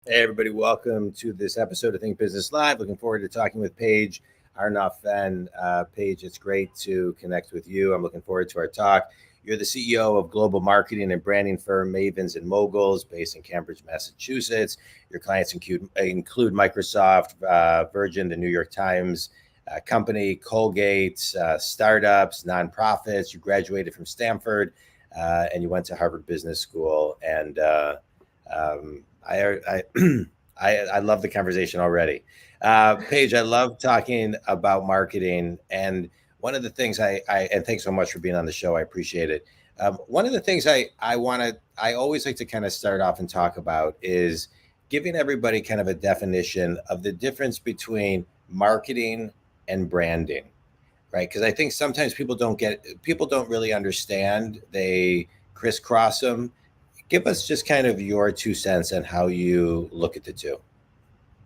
Hey, everybody, welcome to this episode of Think Business Live. Looking forward to talking with Paige Arnof-Fenn. Paige, it's great to connect with you. I'm looking forward to our talk. You're the CEO of global marketing and branding firm Mavens Moguls, based in Cambridge, Massachusetts. Your clients include Microsoft, Virgin, the New York Times company, Colgate, startups, nonprofits. You graduated from Stanford and you went to Harvard Business School. And I I love the conversation already. Paige, I love talking about marketing. And one of the things and thanks so much for being on the show. I appreciate it. One of the things I always like to kind of start off and talk about is giving everybody kind of a definition of the difference between marketing and branding, right? Because I think sometimes people don't really understand. They crisscross them. Give us just kind of your 2 cents on how you look at the two.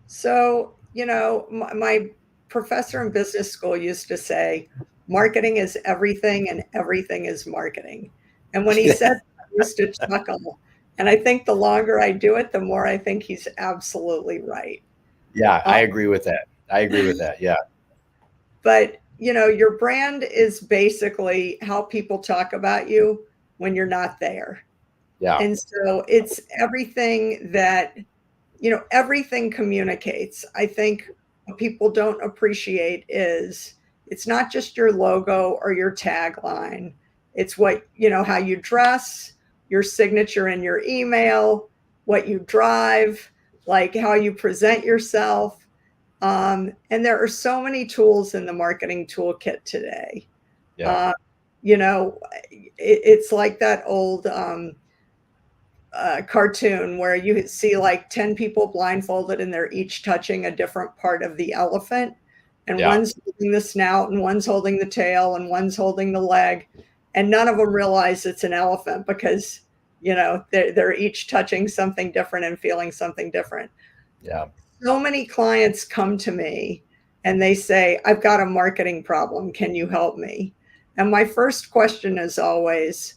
So, my professor in business school used to say, marketing is everything and everything is marketing. And when he said that, I used to chuckle. And I think the longer I do it, the more I think he's absolutely right. Yeah, Uh, I agree with that. I agree with that. Yeah. but, your brand is basically how people talk about you when you're not there. Yeah. And so it's everything that everything communicates. I think what people don't appreciate is it's not just your logo or your tagline. It's how you dress, your signature in your email, what you drive, like how you present yourself. And there are so many tools in the marketing toolkit today. Yeah. Uh, it's like that old cartoon where you see like 10 people blindfolded and they're each touching a different part of the elephant. And Yeah. one's holding the snout and one's holding the tail and one's holding the leg. And none of them realize it's an elephant because, they're each touching something different and feeling something different. Yeah. So many clients come to me and they say, I've got a marketing problem. Can you help me? And my first question is always,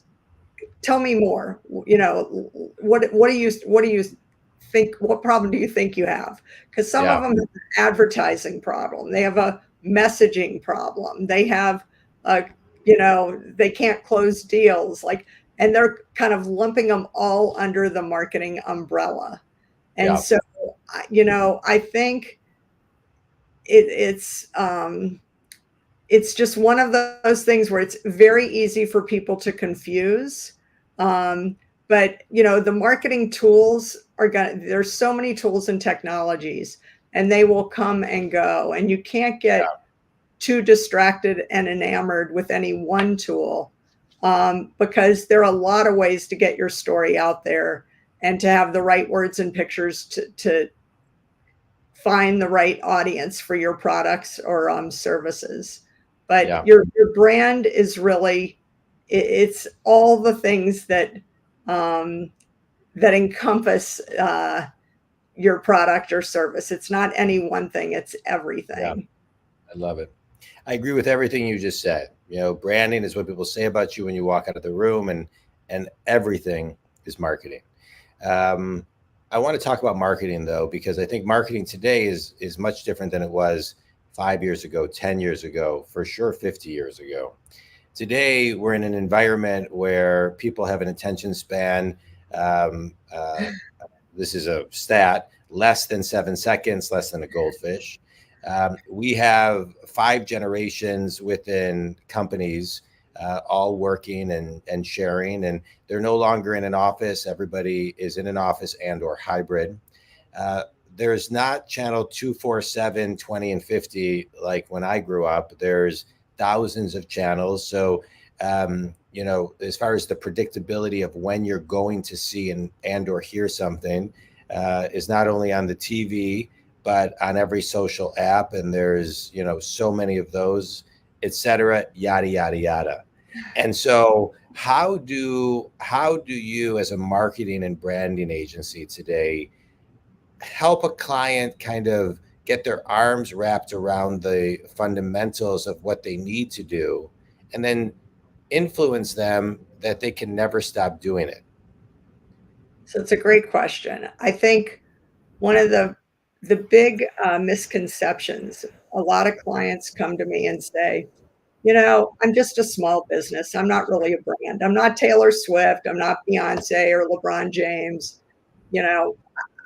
tell me more. What do you think? What problem do you think you have? Because some of Yeah. them have an advertising problem. They have a messaging problem. They have a they can't close deals. And they're kind of lumping them all under the marketing umbrella. And Yeah. so, I think it's just one of those things where it's very easy for people to confuse. But the marketing tools there's so many tools and technologies, and they will come and go, and you can't get too distracted and enamored with any one tool, because there are a lot of ways to get your story out there and to have the right words and pictures to find the right audience for your products or services. But Yeah. your brand is really it's all the things um, that encompass your product or service. It's not any one thing; it's Yeah. everything. I love it. I agree with everything you just said. Branding is what people say about you when you walk out of the room, and everything is marketing. Um, I want to talk about marketing though, because I think marketing today is much different than it was 5 years ago, 10 years ago, for sure, 50 years ago. Today, we're in an environment where people have an attention span. Um, uh, this is a stat: less than 7 seconds, less than a goldfish. We have 5 generations within companies, all working and sharing, and they're no longer in an office. Everybody is in an office and or hybrid. Uh, there's not channel 247, 20, and 50 like when I grew up. There's thousands of channels. So, as far as the predictability of when you're going to see and or hear something, is not only on the TV, but on every social app. And there's, so many of those, et cetera, yada, yada, yada. And so how do you as a marketing and branding agency today help a client kind of get their arms wrapped around the fundamentals of what they need to do, and then influence them that they can never stop doing it? So it's a great question. I think one of the big misconceptions. A lot of clients come to me and say, I'm just a small business. I'm not really a brand. I'm not Taylor Swift. I'm not Beyonce or LeBron James. You know,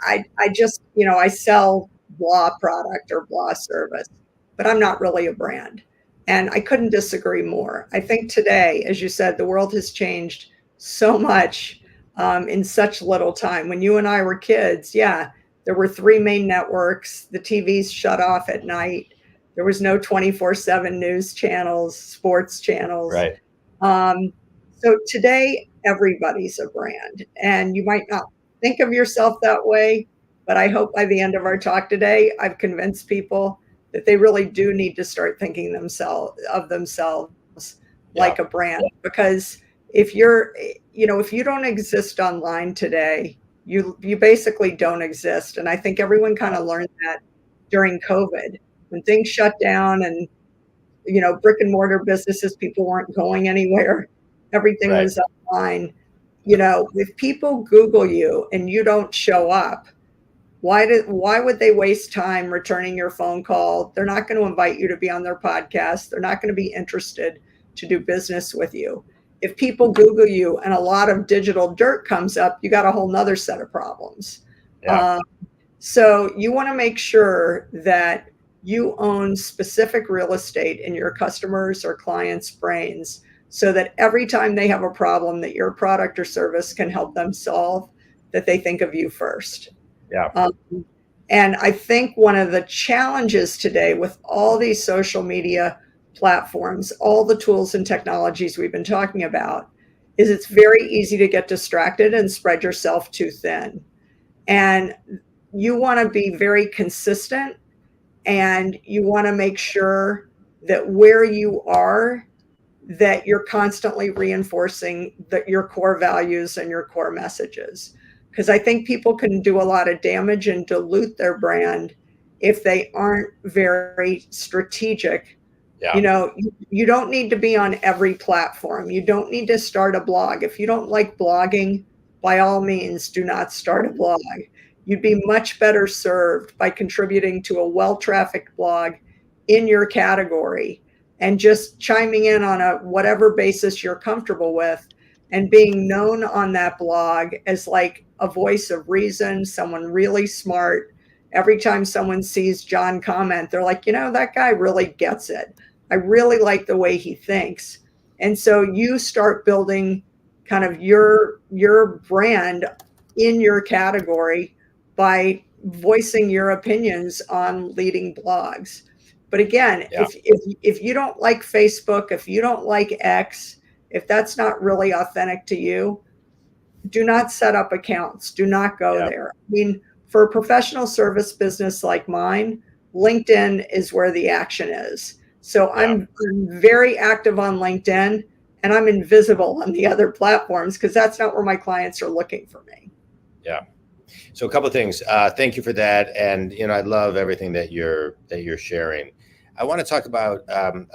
I just, I sell blah product or blah service, but I'm not really a brand. And I couldn't disagree more. I think today, as you said, the world has changed so much in such little time. When you and I were kids, yeah, there were three main networks. The TVs shut off at night. There was no 24/7 news channels, sports channels. Right. So today, everybody's a brand. And you might not think of yourself that way, but I hope by the end of our talk today, I've convinced people that they really do need to start thinking of themselves like a brand. Because if if you don't exist online today, you basically don't exist. And I think everyone kind of learned that during COVID when things shut down and brick and mortar businesses, people weren't going anywhere. Everything was online. If people Google you and you don't show up, why would they waste time returning your phone call? They're not going to invite you to be on their podcast. They're not going to be interested to do business with you. If people Google you and a lot of digital dirt comes up, you got a whole nother set of problems. Yeah. So you want to make sure that you own specific real estate in your customers or clients' brains so that every time they have a problem that your product or service can help them solve, that they think of you first. Yeah. And I think one of the challenges today with all these social media platforms, all the tools and technologies we've been talking about, is it's very easy to get distracted and spread yourself too thin. And you want to be very consistent, and you want to make sure that where you are, that you're constantly reinforcing your core values and your core messages. Because I think people can do a lot of damage and dilute their brand if they aren't very strategic. Yeah. You don't need to be on every platform. You don't need to start a blog. If you don't like blogging, by all means, do not start a blog. You'd be much better served by contributing to a well-trafficked blog in your category and just chiming in on a whatever basis you're comfortable with and being known on that blog as like a voice of reason, someone really smart. Every time someone sees Jon comment, they're like, that guy really gets it. I really like the way he thinks. And so you start building kind of your brand in your category by voicing your opinions on leading blogs. But again, if you don't like Facebook, if you don't like X, if that's not really authentic to you, do not set up accounts. Do not go there. I mean, for a professional service business like mine, LinkedIn is where the action is. So I'm very active on LinkedIn, and I'm invisible on the other platforms because that's not where my clients are looking for me. Yeah. So a couple of things. Thank you for that, and I love everything that you're sharing. I want to talk about. I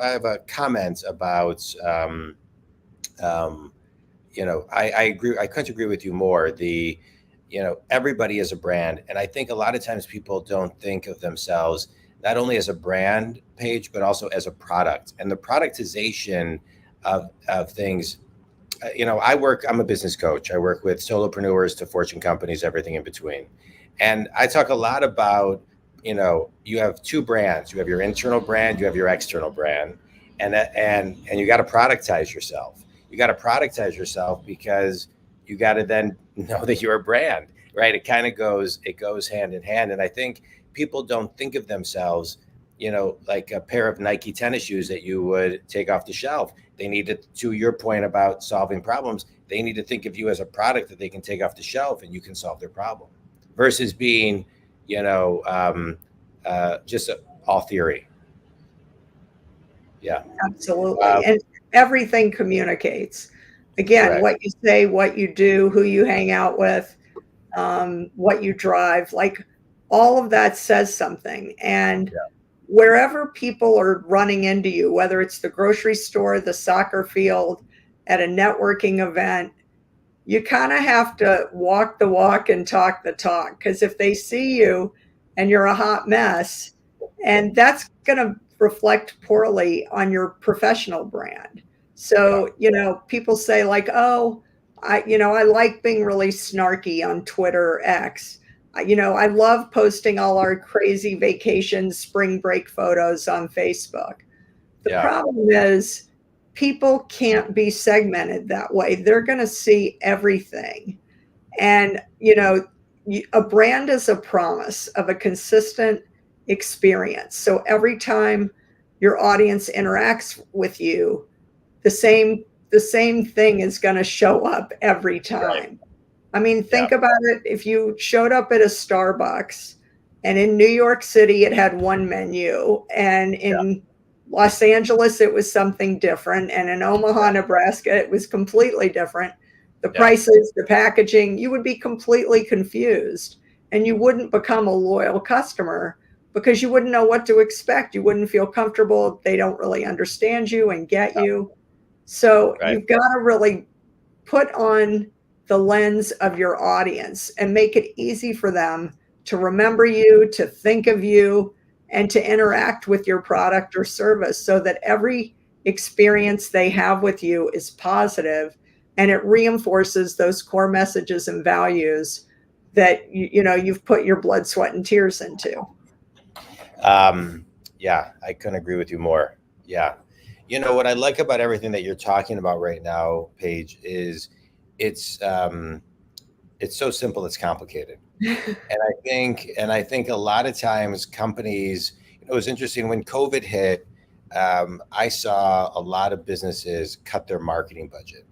have a comment about. I agree. I couldn't agree with you more. Everybody is a brand, and I think a lot of times people don't think of themselves not only as a brand, Paige, but also as a product, and the productization of things. I'm a business coach. I work with solopreneurs to Fortune companies, everything in between. And I talk a lot about, you have two brands. You have your internal brand, you have your external brand, and you got to productize yourself. You got to productize yourself because you got to then know that you're a brand, right? It kind of goes hand in hand. And I think people don't think of themselves, like a pair of Nike tennis shoes that you would take off the shelf. They need to your point about solving problems, they need to think of you as a product that they can take off the shelf and you can solve their problem versus being, just all theory. Yeah, absolutely. And everything communicates. Again, correct. What you say, what you do, who you hang out with, what you drive, like all of that says something. And wherever people are running into you, whether it's the grocery store, the soccer field, at a networking event, you kind of have to walk the walk and talk the talk. Because if they see you and you're a hot mess, and that's going to reflect poorly on your professional brand. Yeah. So, people say like, oh, I like being really snarky on Twitter or X. I love posting all our crazy vacation spring break photos on Facebook. The Yeah. problem is people can't be segmented that way. They're going to see everything. And, a brand is a promise of a consistent experience. So every time your audience interacts with you, the same thing is going to show up every Right. time. I mean, Yeah. think about it. If you showed up at a Starbucks and in New York City it had one menu, and Yeah. in Los Angeles it was something different, and in Omaha, Nebraska it was completely different. The Yeah. prices, the packaging, you would be completely confused and you wouldn't become a loyal customer because you wouldn't know what to expect. You wouldn't feel comfortable. They don't really understand you and get you. So Right. you've got to really put on the lens of your audience and make it easy for them to remember you, to think of you, and to interact with your product or service so that every experience they have with you is positive and it reinforces those core messages and values that you've put your blood, sweat, and tears into. Yeah, I couldn't agree with you more. Yeah. What I like about everything that you're talking about right now, Paige, is it's um, it's so simple, it's complicated. And I think a lot of times companies, it was interesting when COVID hit. I saw a lot of businesses cut their marketing budget.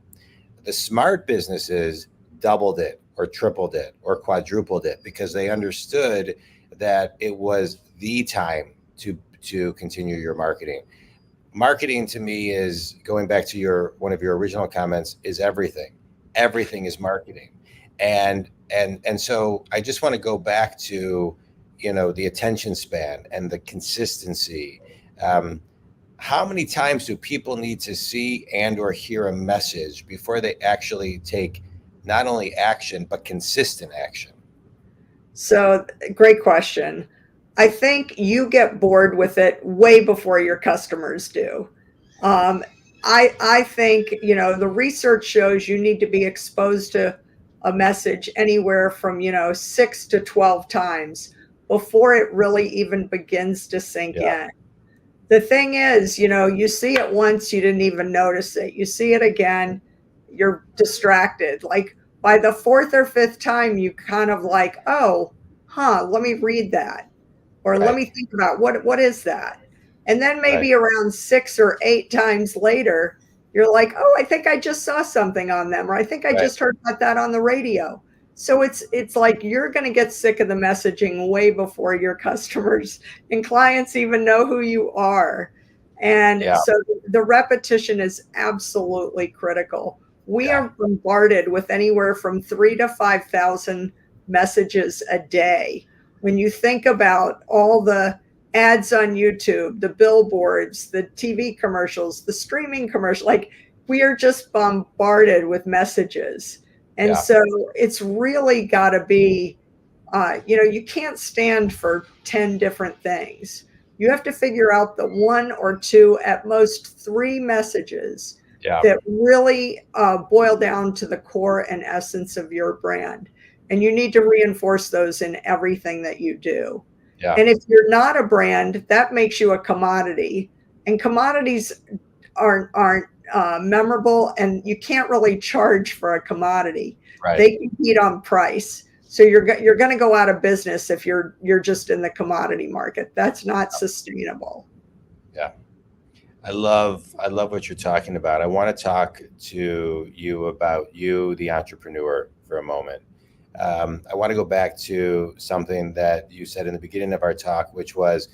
The smart businesses doubled it or tripled it or quadrupled it because they understood that it was the time to continue your marketing. Marketing to me is, going back to your one of your original comments, is everything. Everything is marketing. And so I just want to go back to the attention span and the consistency. um, how many times do people need to see and or hear a message before they actually take not only action but consistent action? So, great question. I think you get bored with it way before your customers do. Um, I think the research shows you need to be exposed to a message anywhere from 6 to 12 times before it really even begins to sink Yeah. in. The thing is, you see it once, you didn't even notice it. You see it again, you're distracted. Like by the fourth or fifth time, you kind of like, oh, let me read that. Or let Right. me think about what is that? And then Right. maybe around 6 or 8 times later, you're like, oh, I think I just saw something on them, or I think I Right. just heard about that on the radio. So it's like you're going to get sick of the messaging way before your customers and clients even know who you are. And Yeah. so the repetition is absolutely critical. We Yeah. are bombarded with anywhere from 3 to 5,000 messages a day. When you think about all the ads on YouTube, the billboards, the TV commercials, the streaming commercial, like we are just bombarded with messages. And Yeah. so it's really got to be, you can't stand for 10 different things. You have to figure out the one or two, at most three messages Yeah. that really boil down to the core and essence of your brand. And you need to reinforce those in everything that you do. Yeah. And if you're not a brand, that makes you a commodity. And commodities aren't memorable, and you can't really charge for a commodity. Right. They compete on price. So you're going to go out of business if you're just in the commodity market. That's not sustainable. Yeah. I love what you're talking about. I want to talk to you about you, the entrepreneur, for a moment. I want to go back to something that you said in the beginning of our talk, which was,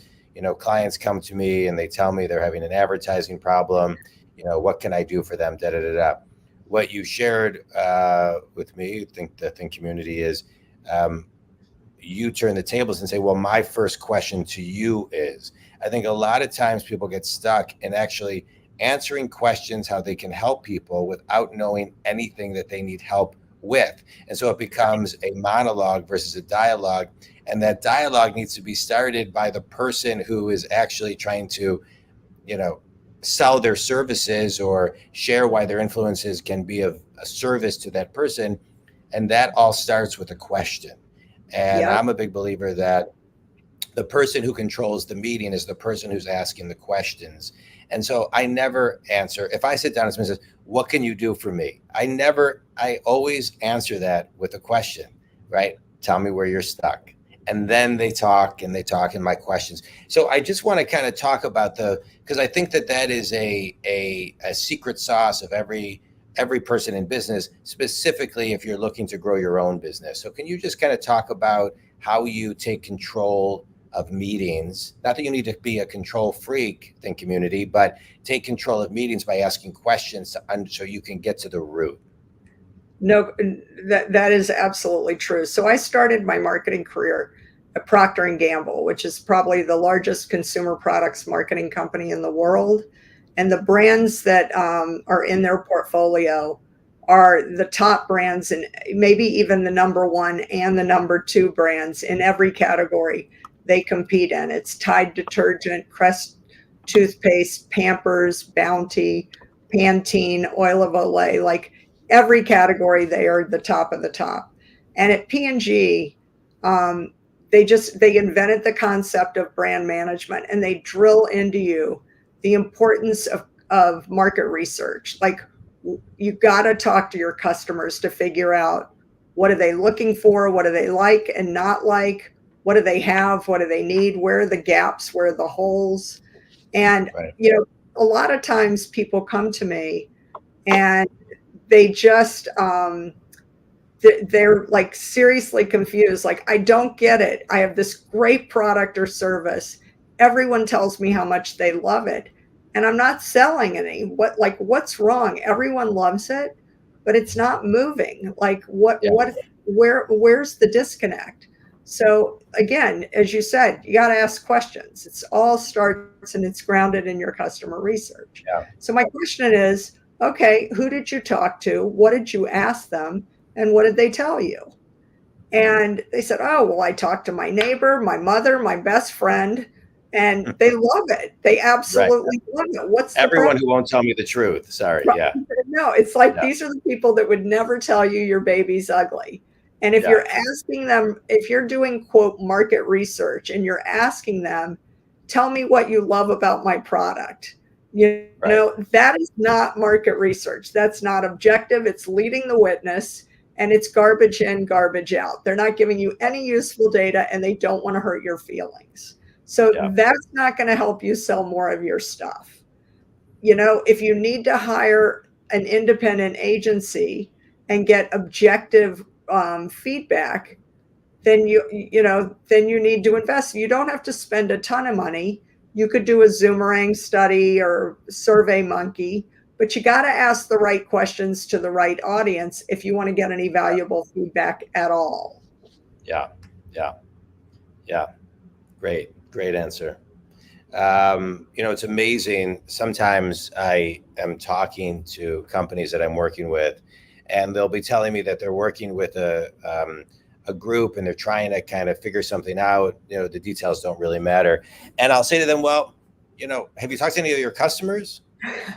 clients come to me and they tell me they're having an advertising problem. What can I do for them? Da da da da. What you shared with me, I think the Think community is, um, you turn the tables and say, well, my first question to you is, I think a lot of times people get stuck in actually answering questions how they can help people without knowing anything that they need help with. And so it becomes a monologue versus a dialogue. And that dialogue needs to be started by the person who is actually trying to, sell their services or share why their influences can be of a service to that person. And that all starts with a question. And Yeah. I'm a big believer that the person who controls the meeting is the person who's asking the questions. And so I never answer. If I sit down and someone says, what can you do for me? I always answer that with a question, right? Tell me where you're stuck. And then they talk and my questions. So I just want to kind of talk about because I think that is a secret sauce of every person in business, specifically if you're looking to grow your own business. So can you just kind of talk about how you take control of meetings? Not that you need to be a control freak in community, but take control of meetings by asking questions so you can get to the root. No, that is absolutely true. So I started my marketing career at Procter and Gamble, which is probably the largest consumer products marketing company in the world. And the brands that are in their portfolio are the top brands, and maybe even the number one and the number two brands in every category they compete in. It's Tide detergent, Crest toothpaste, Pampers, Bounty, Pantene, Oil of Olay, like every category they are the top of the top. And at P&G, they invented the concept of brand management, and they drill into you the importance of market research. Like, you got to talk to your customers to figure out what are they looking for, what do they like and not like, what do they have, what do they need, where are the gaps, where are the holes. And Right. A lot of times people come to me and they just they're like seriously confused. Like, I don't get it. I have this great product or service. Everyone tells me how much they love it, and I'm not selling any. What's wrong? Everyone loves it, but it's not moving. Like, where's the disconnect? So again, as you said, you got to ask questions. It's all starts and it's grounded in your customer research. Yeah. So my question is, okay, who did you talk to? What did you ask them? And what did they tell you? And they said, oh, well, I talked to my neighbor, my mother, my best friend, and they love it. They absolutely love it. What's everyone who won't tell me the truth? Sorry. Right. Yeah. No, it's like these are the people that would never tell you your baby's ugly. And if you're asking them, if you're doing, quote, market research, and you're asking them, tell me what you love about my product, that is not market research. That's not objective. It's leading the witness. And it's garbage in, garbage out. They're not giving you any useful data, and they don't want to hurt your feelings. So that's not going to help you sell more of your stuff. If you need to hire an independent agency and get objective feedback, then you need to invest. You don't have to spend a ton of money. You could do a Zoomerang study or SurveyMonkey, but you got to ask the right questions to the right audience if you want to get any valuable feedback at all. Yeah. Great answer. It's amazing. Sometimes I am talking to companies that I'm working with, and they'll be telling me that they're working with a group and they're trying to kind of figure something out. The details don't really matter. And I'll say to them, well, have you talked to any of your customers?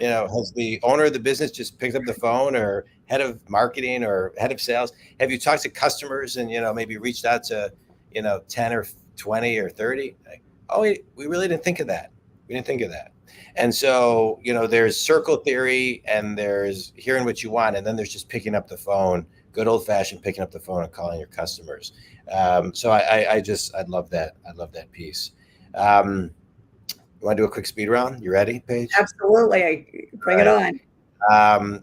Has the owner of the business just picked up the phone, or head of marketing or head of sales? Have you talked to customers and, maybe reached out to, 10 or 20 or 30? Like, oh, we really didn't think of that. We didn't think of that. And so, there's circle theory, and there's hearing what you want. And then there's just picking up the phone, good old fashioned picking up the phone and calling your customers. So I love that. I love that piece. You want to do a quick speed round? You ready, Paige? Absolutely. Bring it on.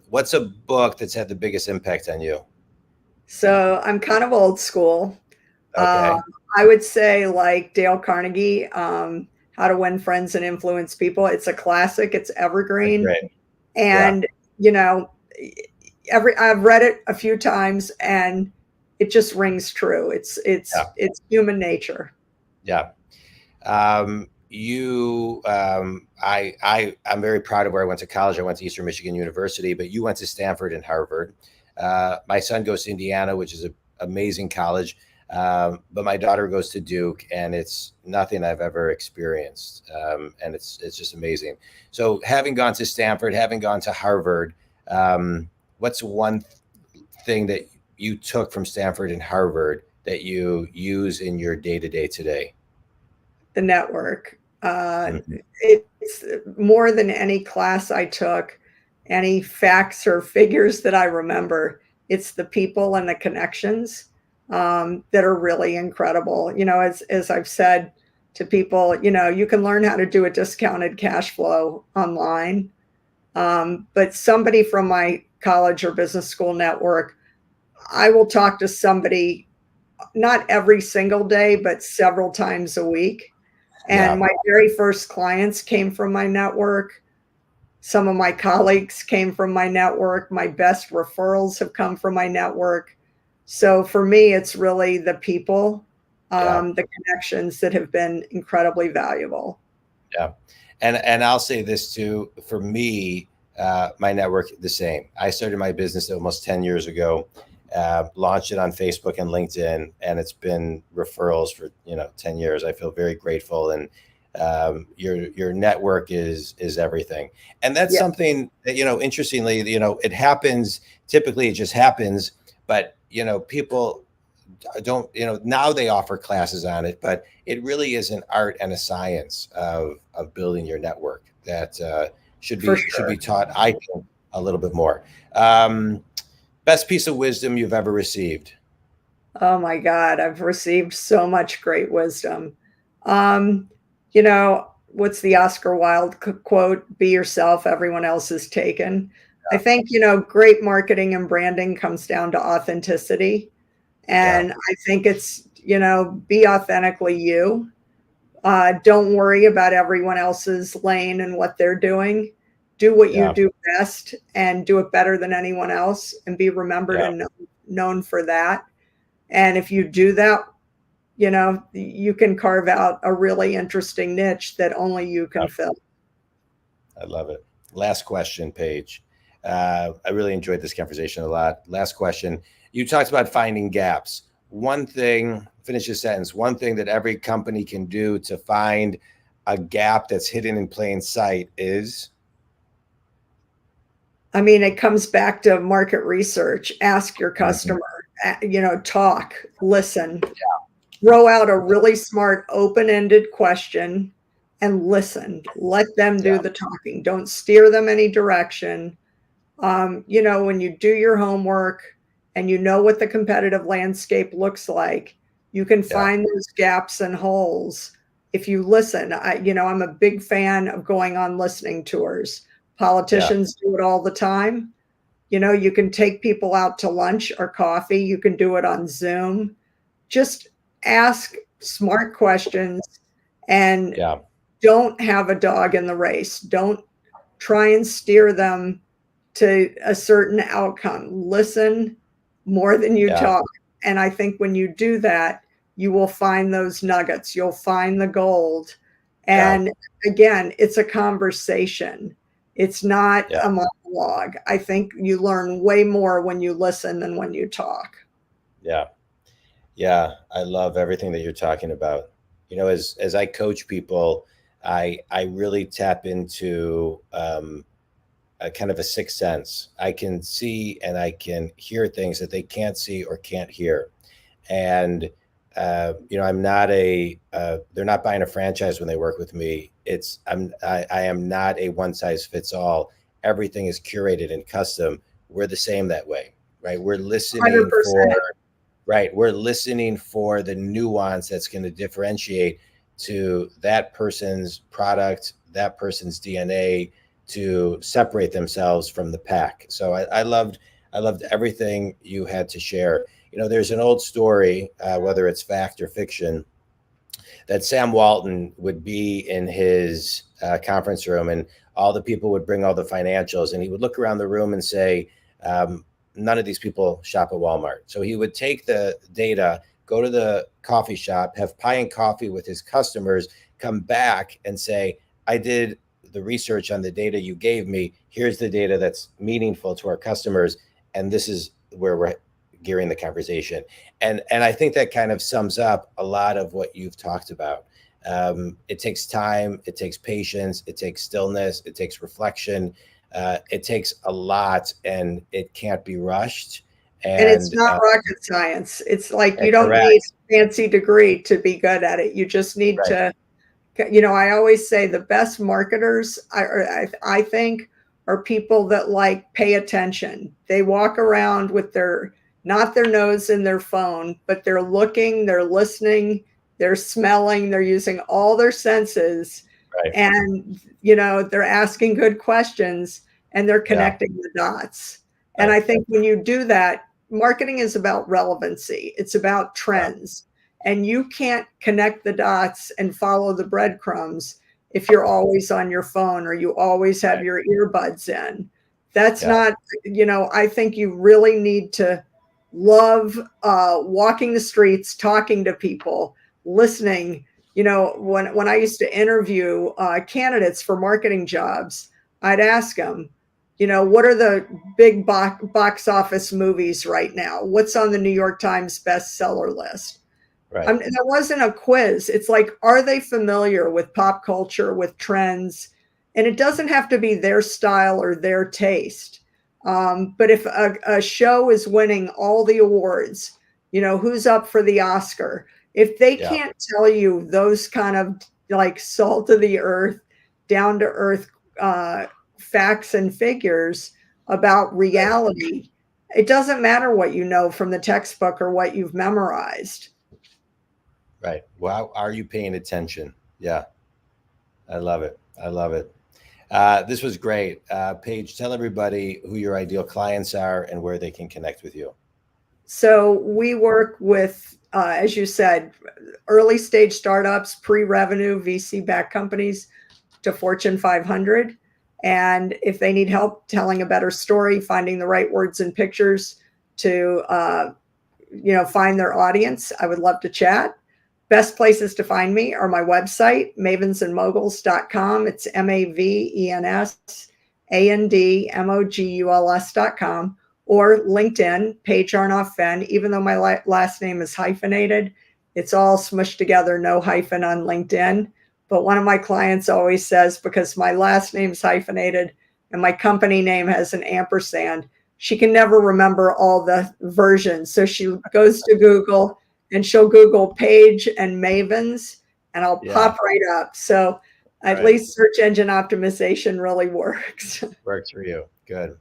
What's a book that's had the biggest impact on you? So I'm kind of old school. Okay. I would say like Dale Carnegie, How to Win Friends and Influence People. It's a classic. It's evergreen. Great. And, I've read it a few times and it just rings true. It's human nature. Yeah. I'm very proud of where I went to college. I went to Eastern Michigan University, but you went to Stanford and Harvard. My son goes to Indiana, which is an amazing college. But my daughter goes to Duke, and it's nothing I've ever experienced. And it's just amazing. So having gone to Stanford, having gone to Harvard, what's one thing that you took from Stanford and Harvard that you use in your day-to-day today? The network. Mhm. It's more than any class I took, any facts or figures that I remember. It's the people and the connections that are really incredible. As I've said to people, you can learn how to do a discounted cash flow online, but somebody from my college or business school network, I will talk to somebody not every single day, but several times a week. And Yeah, my very first clients came from my network. Some of my colleagues came from my network. My best referrals have come from my network. So for me, it's really the people, yeah, the connections that have been incredibly valuable. yeah. And I'll say this too. For me, my network the same. I started my business almost 10 years ago. Launched it on Facebook and LinkedIn, and it's been referrals for 10 years. I feel very grateful, and your network is everything. And that's Yeah, something that interestingly, it happens. Typically, it just happens, but people don't, now they offer classes on it, but it really is an art and a science of building your network that should for be sure. taught, I think, a little bit more. Um, Best piece of wisdom you've ever received? Oh my God, I've received so much great wisdom. Um, what's the Oscar Wilde quote? Be yourself, everyone else is taken. I think, great marketing and branding comes down to authenticity. Yeah, And I think it's, be authentically you. Don't worry about everyone else's lane and what they're doing. Do what you yeah, do best and do it better than anyone else and be remembered yeah, and known for that. And if you do that, you can carve out a really interesting niche that only you yeah. can fill. I love it. Last question, Paige. I really enjoyed this conversation a lot. Last question. You talked about finding gaps. One thing, finish your sentence. One thing that every company can do to find a gap that's hidden in plain sight is. I mean, it comes back to market research. Ask your Mhm. customer, talk, listen, throw out a really smart, open ended question and listen. Let them Yeah, do the talking. Don't steer them any direction. When you do your homework and you know what the competitive landscape looks like, you can yeah, find those gaps and holes if you listen. I'm a big fan of going on listening tours. yeah, Politicians do it all the time. You can take people out to lunch or coffee. You can do it on Zoom. Just ask smart questions and yeah, don't have a dog in the race. Don't try and steer them to a certain outcome. Listen more than you yeah, talk. And I think when you do that, you will find those nuggets. You'll find the gold. yeah, And again, it's a conversation. It's not yeah, a monologue. I think you learn way more when you listen than when you talk. yeah. Yeah, I love everything that you're talking about. As I coach people, I really tap into a kind of a sixth sense. I can see and I can hear things that they can't see or can't hear. And I'm not they're not buying a franchise when they work with me. I am not a one size fits all. Everything is curated and custom. We're the same that way, right? We're 100%. listening for the nuance that's going to differentiate to that person's product, that person's DNA, to separate themselves from the pack. So I loved everything you had to share. There's an old story, whether it's fact or fiction, that Sam Walton would be in his conference room, and all the people would bring all the financials, and he would look around the room and say, none of these people shop at Walmart. So he would take the data, go to the coffee shop, have pie and coffee with his customers, come back and say, I did the research on the data you gave me. Here's the data that's meaningful to our customers. And this is where we're gearing the conversation. And I think that kind of sums up a lot of what you've talked about. It takes time, it takes patience, it takes stillness, it takes reflection. It takes a lot, and it can't be rushed. And it's And not rocket science. It's like you don't need correct. a fancy degree to be good at it. You just need Right. to, I always say the best marketers, I think, are people that like pay attention. They walk around with not their nose in their phone, but they're looking, they're listening, they're smelling, they're using all their senses. Right. And, they're asking good questions and they're connecting the dots. And Right. I think when you do that, marketing is about relevancy. It's about trends. And you can't connect the dots and follow the breadcrumbs if you're always on your phone or you always have your earbuds in. That's not, I think you really need to love walking the streets, talking to people, listening. When I used to interview candidates for marketing jobs, I'd ask them, what are the big box office movies right now? What's on the New York Times bestseller list? Right. That wasn't a quiz. It's like, are they familiar with pop culture, with trends? And it doesn't have to be their style or their taste. But if a show is winning all the awards, who's up for the Oscar? If they can't tell you those kind of like salt of the earth, down to earth facts and figures about reality, it doesn't matter what you know from the textbook or what you've memorized. Right. Well, are you paying attention? Yeah. I love it. I love it. This was great. Paige, tell everybody who your ideal clients are and where they can connect with you. So we work with, as you said, early stage startups, pre-revenue, VC-backed companies to Fortune 500. And if they need help telling a better story, finding the right words and pictures to, find their audience, I would love to chat. Best places to find me are my website, mavensandmoguls.com. It's mavensandmoguls.com, or LinkedIn, Paige Arnof-Fenn. Even though my last name is hyphenated, it's all smushed together, no hyphen on LinkedIn. But one of my clients always says, because my last name is hyphenated and my company name has an ampersand, she can never remember all the versions. So she goes to Google and she'll Google Paige and Mavens, and I'll pop right up. So at least search engine optimization really works. Works for you. Good.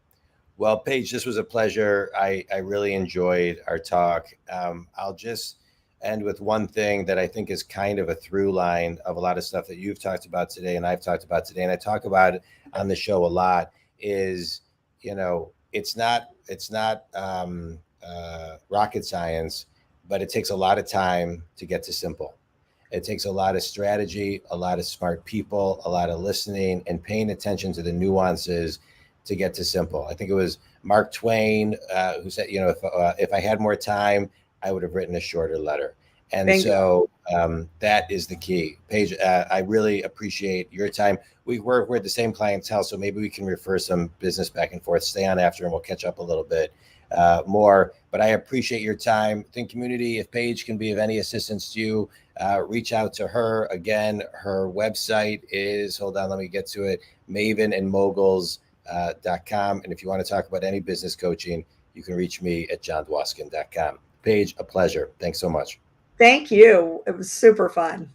Well, Paige, this was a pleasure. I really enjoyed our talk. I'll just end with one thing that I think is kind of a through line of a lot of stuff that you've talked about today and I've talked about today, and I talk about it on the show a lot, is, it's not rocket science, but it takes a lot of time to get to simple. It takes a lot of strategy, a lot of smart people, a lot of listening and paying attention to the nuances to get to simple. I think it was Mark Twain who said, if I had more time, I would have written a shorter letter. And so that is the key. Paige, I really appreciate your time. We're the same clientele, so maybe we can refer some business back and forth. Stay on after and we'll catch up a little bit more. But I appreciate your time. Think community, if Paige can be of any assistance to you, reach out to her. Again, her website is, hold on, let me get to it, mavensandmoguls.com. And if you want to talk about any business coaching, you can reach me at jondwoskin.com. Paige, a pleasure. Thanks so much. Thank you. It was super fun.